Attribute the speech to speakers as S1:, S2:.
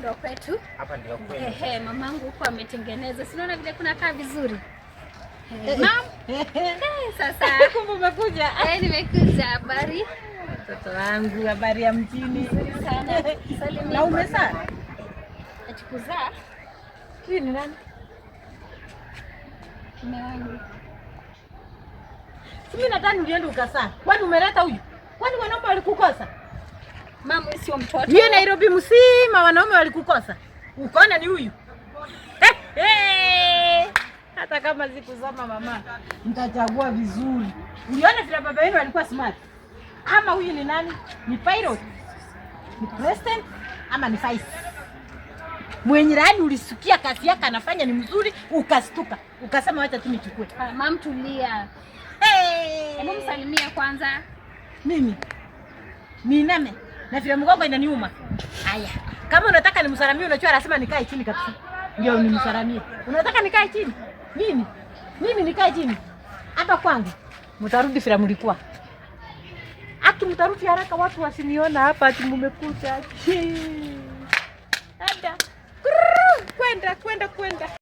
S1: ndo kwetu.
S2: Hapa ndio kwetu.
S1: Mamangu huko ametengeneza. Si unaona vile kuna kaa vizuri. Mam. Sasa
S3: kumbe umekuja.
S1: Nimekuja. Habari?
S3: Mtoto wangu, habari ya mjini.
S1: Nzuri sana. Salimia.
S3: Na umezaa?
S1: Achikuzaa.
S3: Hii ni nani?
S1: Mume wangu.
S3: Mimi nadhani ulienda ukazaa. Kwani umeleta huyu? Kwani wanaume walikukosa?
S1: Mama sio mtoto.
S3: Hiyo Nairobi msima wanaume walikukosa. Ukaona ni huyu. Hata kama sikusoma mama, mtachagua vizuri. Uliona vile baba yenu alikuwa smart. Ama huyu ni nani? Ni pilot? Ni president ama ni vice? Mwenye rani ulisukia kazi yake anafanya ni mzuri, ukastuka. Ukasema wacha tu nichukue.
S1: Mama tulia. Hebu msalimia kwanza.
S3: Mimi niname na vile mgongo inaniuma. Haya, kama unataka nimsalamie, unajua anasema nikae chini kabisa. Ndio nimsalamie. Unataka nikae chini? Mimi nikae chini. Hapa kwangu mtarudi vile mlikuwa. Aki mtarudi haraka, watu wasiniona hapa ati mmekuja. Ada. Kwenda.